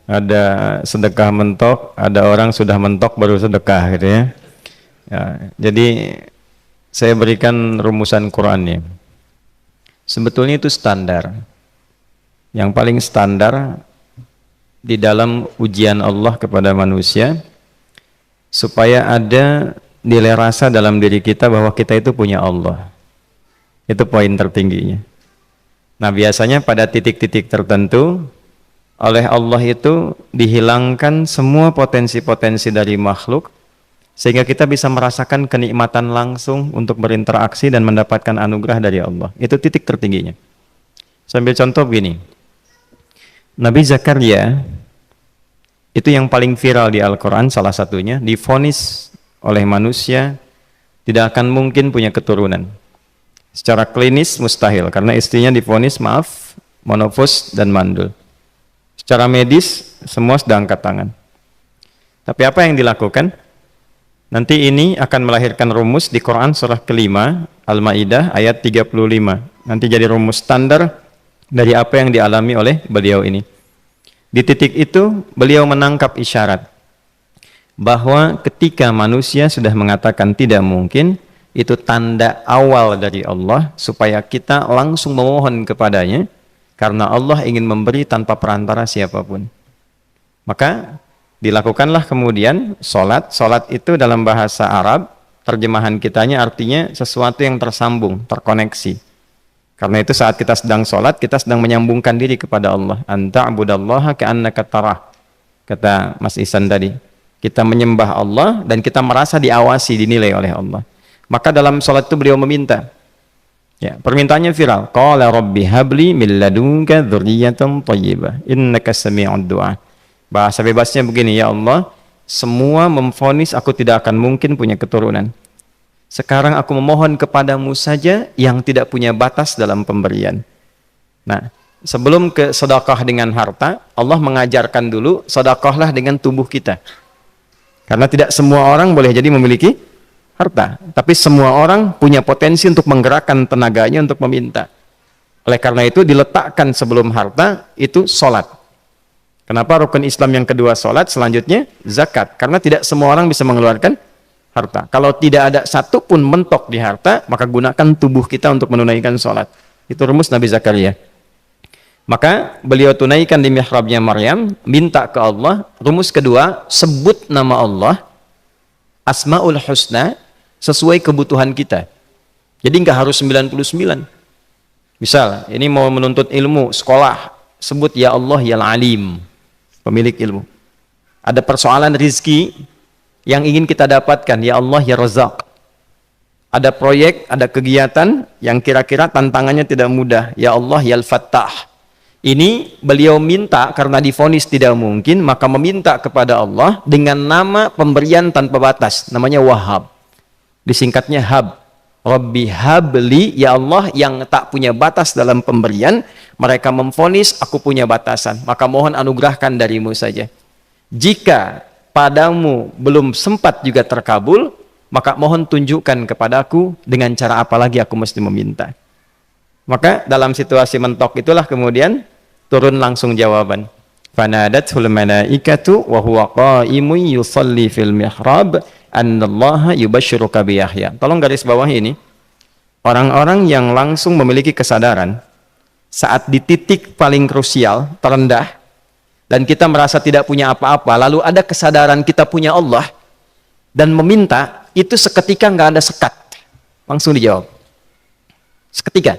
ada sedekah mentok, ada orang sudah mentok baru sedekah gitu ya. Ya, jadi saya berikan rumusan Qur'annya. Sebetulnya itu standar. Yang paling standar di dalam ujian Allah kepada manusia supaya ada nilai rasa dalam diri kita bahwa kita itu punya Allah. Itu poin tertingginya. Nah, biasanya pada titik-titik tertentu oleh Allah itu dihilangkan semua potensi-potensi dari makhluk sehingga kita bisa merasakan kenikmatan langsung untuk berinteraksi dan mendapatkan anugerah dari Allah. Itu titik tertingginya. Sambil contoh begini. Nabi Zakaria itu yang paling viral di Al-Quran, salah satunya divonis oleh manusia tidak akan mungkin punya keturunan. Secara klinis mustahil karena istrinya divonis monofos dan mandul. Secara medis semua sedang angkat tangan. Tapi apa yang dilakukan? Nanti ini akan melahirkan rumus di Quran surah kelima Al-Maidah ayat 35. Nanti jadi rumus standar dari apa yang dialami oleh beliau ini. Di titik itu beliau menangkap isyarat bahwa ketika manusia sudah mengatakan tidak mungkin, itu tanda awal dari Allah supaya kita langsung memohon kepadanya karena Allah ingin memberi tanpa perantara siapapun. Maka dilakukanlah kemudian solat. Solat itu dalam bahasa Arab, terjemahan kitanya artinya sesuatu yang tersambung, terkoneksi. Karena itu saat kita sedang solat, kita sedang menyambungkan diri kepada Allah. Anta'budallaha ka'annaka tarah. Kata Mas Ihsan tadi. Kita menyembah Allah dan kita merasa diawasi, dinilai oleh Allah. Maka dalam solat itu beliau meminta. Ya, permintaannya viral. Qala rabbi habli min ladunka dzurriyyatan thayyibah innaka sami'ud du'a. Bahasa bebasnya begini, ya Allah, semua memvonis aku tidak akan mungkin punya keturunan. Sekarang aku memohon kepadamu saja yang tidak punya batas dalam pemberian. Nah, sebelum ke sedekah dengan harta, Allah mengajarkan dulu sedekahlah dengan tubuh kita. Karena tidak semua orang boleh jadi memiliki harta, tapi semua orang punya potensi untuk menggerakkan tenaganya untuk meminta. Oleh karena itu diletakkan sebelum harta itu solat. Kenapa rukun Islam yang kedua solat, selanjutnya zakat? Karena tidak semua orang bisa mengeluarkan harta. Kalau tidak ada satu pun mentok di harta, maka gunakan tubuh kita untuk menunaikan solat. Itu rumus Nabi Zakaria. Maka beliau tunaikan di mihrabnya Maryam, minta ke Allah. Rumus kedua, sebut nama Allah, Asmaul Husna, sesuai kebutuhan kita. Jadi nggak harus 99. Misal, ini mau menuntut ilmu, sekolah, sebut ya Allah ya Alim, pemilik ilmu. Ada persoalan rizki yang ingin kita dapatkan, ya Allah ya Razak. Ada proyek, ada kegiatan yang kira-kira tantangannya tidak mudah, ya Allah ya Al-Fattah. Ini beliau minta karena divonis tidak mungkin, maka meminta kepada Allah dengan nama pemberian tanpa batas, namanya Wahhab. Disingkatnya Hab. Rabbi habli, ya Allah yang tak punya batas dalam pemberian. Mereka memvonis aku punya batasan, maka mohon anugerahkan darimu saja. Jika padamu belum sempat juga terkabul, maka mohon tunjukkan kepadaku dengan cara apa lagi aku mesti meminta. Maka dalam situasi mentok itulah kemudian turun langsung jawaban. Fanadathul malaikatu wa huwa qa'imun yusalli fil mihrab annallaha yubashshiruka bi Yahya. Tolong garis bawah ini. Orang-orang yang langsung memiliki kesadaran saat di titik paling krusial, terendah, dan kita merasa tidak punya apa-apa, lalu ada kesadaran kita punya Allah dan meminta, itu seketika nggak ada sekat. Langsung dijawab. Seketika.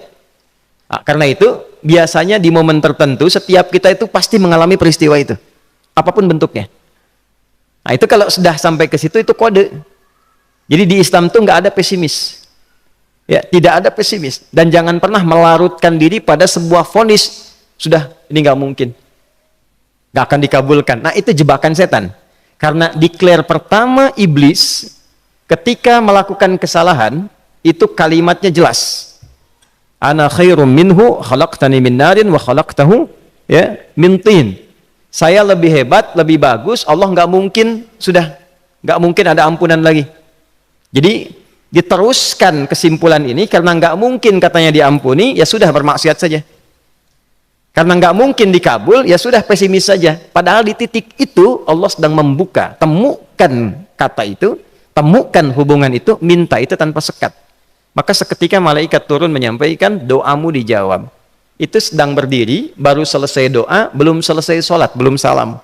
Nah, karena itu biasanya di momen tertentu setiap kita itu pasti mengalami peristiwa itu, apapun bentuknya. Nah itu kalau sudah sampai ke situ itu kode. Jadi di Islam itu nggak ada pesimis, ya tidak ada pesimis, dan jangan pernah melarutkan diri pada sebuah vonis sudah ini nggak mungkin, nggak akan dikabulkan. Nah itu jebakan setan. Karena declare pertama iblis ketika melakukan kesalahan itu kalimatnya jelas. Ana khairum minhu khalaqtani min narin wa khalaqtahu ya min tin. Saya lebih hebat, lebih bagus. Allah nggak mungkin nggak mungkin ada ampunan lagi. Jadi diteruskan kesimpulan ini karena nggak mungkin katanya diampuni, ya sudah bermaksiat saja. Karena nggak mungkin dikabul, ya sudah pesimis saja. Padahal di titik itu Allah sedang membuka. Temukan kata itu, temukan hubungan itu, minta itu tanpa sekat. Maka seketika malaikat turun menyampaikan, doamu dijawab. Itu sedang berdiri, baru selesai doa, belum selesai sholat, belum salam.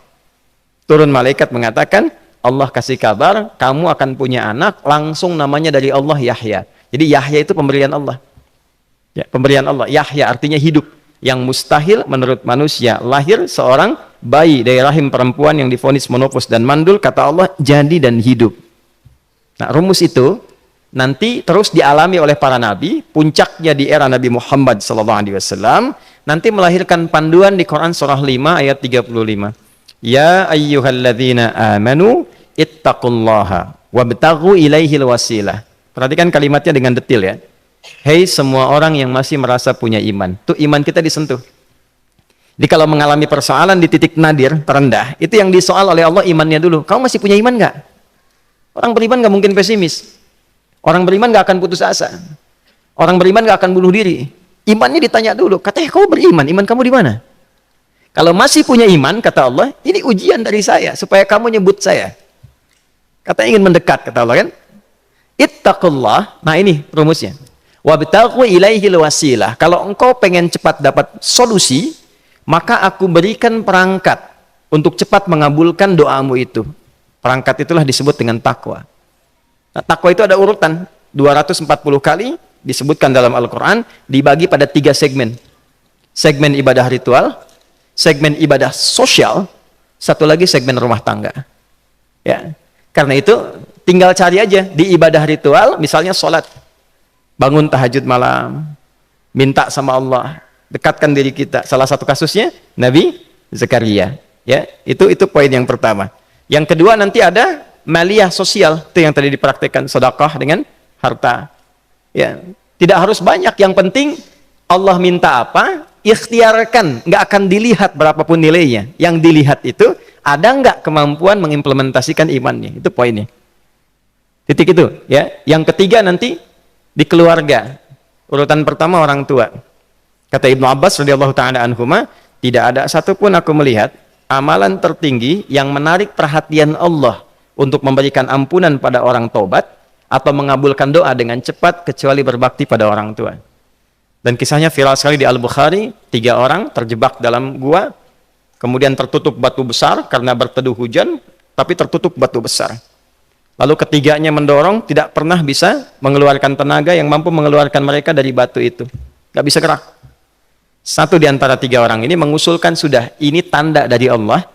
Turun malaikat mengatakan, Allah kasih kabar, kamu akan punya anak, langsung namanya dari Allah Yahya. Jadi Yahya itu pemberian Allah. Ya, pemberian Allah. Yahya artinya hidup. Yang mustahil menurut manusia. Lahir seorang bayi dari rahim perempuan yang divonis menopause dan mandul, kata Allah, jadi dan hidup. Nah, rumus itu nanti terus dialami oleh para nabi, puncaknya di era Nabi Muhammad SAW, nanti melahirkan panduan di Quran surah 5 ayat 35. Ya ayyuhalladzina amanu ittaqullaha wabtaghu ilaihil wasilah. Perhatikan kalimatnya dengan detail ya. Hei semua orang yang masih merasa punya iman. Tuh iman kita disentuh. Jadi kalau mengalami persoalan di titik nadir, terendah, itu yang disoal oleh Allah imannya dulu. Kamu masih punya iman nggak? Orang beriman nggak mungkin pesimis. Orang beriman gak akan putus asa. Orang beriman gak akan bunuh diri. Imannya ditanya dulu. Katanya kau beriman, iman kamu di mana? Kalau masih punya iman, kata Allah, ini ujian dari saya supaya kamu nyebut saya. Katanya ingin mendekat, kata Allah kan? Ittaqullah. Nah ini rumusnya. Wabtaghu ilaihil wasilah. Kalau engkau pengen cepat dapat solusi, maka aku berikan perangkat untuk cepat mengabulkan doamu itu. Perangkat itulah disebut dengan takwa. Nah, takwa itu ada urutan 240 kali disebutkan dalam Al-Quran, dibagi pada 3 segmen. Segmen ibadah ritual, segmen ibadah sosial, satu lagi segmen rumah tangga. Ya, karena itu tinggal cari aja di ibadah ritual, misalnya sholat, bangun tahajud malam, minta sama Allah, dekatkan diri kita. Salah satu kasusnya Nabi Zakaria. Ya, itu poin yang pertama. Yang kedua nanti ada maliyah sosial, itu yang tadi dipraktikkan, sedekah dengan harta. Ya, tidak harus banyak, yang penting Allah minta apa, ikhtiarkan, nggak akan dilihat berapapun nilainya. Yang dilihat itu ada nggak kemampuan mengimplementasikan imannya, itu poinnya. Titik itu, ya. Yang ketiga nanti di keluarga. Urutan pertama orang tua. Kata Ibnu Abbas radhiyallahu taala anhuma, tidak ada satupun aku melihat amalan tertinggi yang menarik perhatian Allah untuk memberikan ampunan pada orang tobat atau mengabulkan doa dengan cepat kecuali berbakti pada orang tua. Dan kisahnya viral sekali di Al-Bukhari, 3 orang terjebak dalam gua, kemudian tertutup batu besar karena berteduh hujan, tapi tertutup batu besar. Lalu ketiganya mendorong, tidak pernah bisa mengeluarkan tenaga yang mampu mengeluarkan mereka dari batu itu. Gak bisa gerak. Satu di antara 3 orang ini mengusulkan, sudah, ini tanda dari Allah.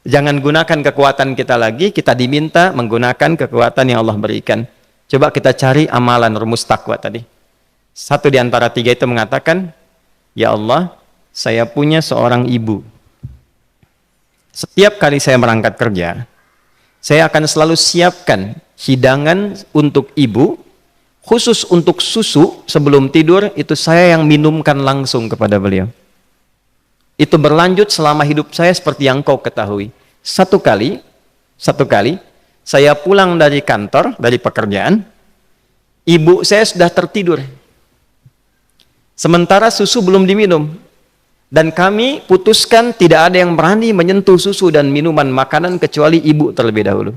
Jangan gunakan kekuatan kita lagi, kita diminta menggunakan kekuatan yang Allah berikan. Coba kita cari amalan rumus takwa tadi. Satu di antara 3 itu mengatakan, ya Allah, saya punya seorang ibu. Setiap kali saya berangkat kerja, saya akan selalu siapkan hidangan untuk ibu, khusus untuk susu sebelum tidur, itu saya yang minumkan langsung kepada beliau. Itu berlanjut selama hidup saya seperti yang kau ketahui. Satu kali, saya pulang dari kantor, dari pekerjaan, ibu saya sudah tertidur. Sementara susu belum diminum. Dan kami putuskan tidak ada yang berani menyentuh susu dan minuman makanan kecuali ibu terlebih dahulu.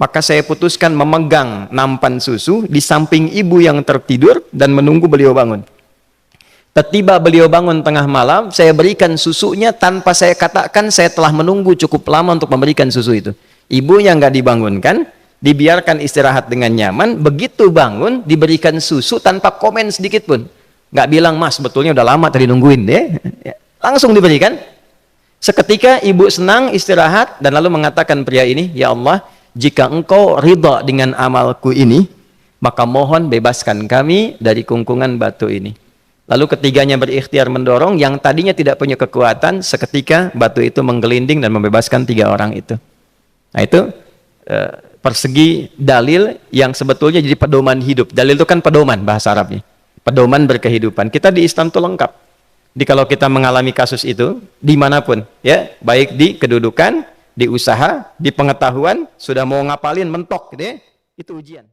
Maka saya putuskan memegang nampan susu di samping ibu yang tertidur dan menunggu beliau bangun. Tiba beliau bangun tengah malam, saya berikan susunya tanpa saya katakan saya telah menunggu cukup lama untuk memberikan susu itu. Ibunya nggak dibangunkan, dibiarkan istirahat dengan nyaman. Begitu bangun, diberikan susu tanpa komen sedikit pun. Nggak bilang, mas sebetulnya udah lama tadi nungguin deh. Langsung diberikan. Seketika ibu senang istirahat dan lalu mengatakan pria ini, ya Allah, jika engkau ridha dengan amalku ini, maka mohon bebaskan kami dari kungkungan batu ini. Lalu ketiganya berikhtiar mendorong, yang tadinya tidak punya kekuatan, seketika batu itu menggelinding dan membebaskan 3 orang itu. Nah itu persegi dalil yang sebetulnya jadi pedoman hidup. Dalil itu kan pedoman bahasa Arabnya. Pedoman berkehidupan. Kita di Islam itu lengkap. Jadi kalau kita mengalami kasus itu, dimanapun, ya, baik di kedudukan, di usaha, di pengetahuan, sudah mau ngapalin, mentok, gitu ya, itu ujian.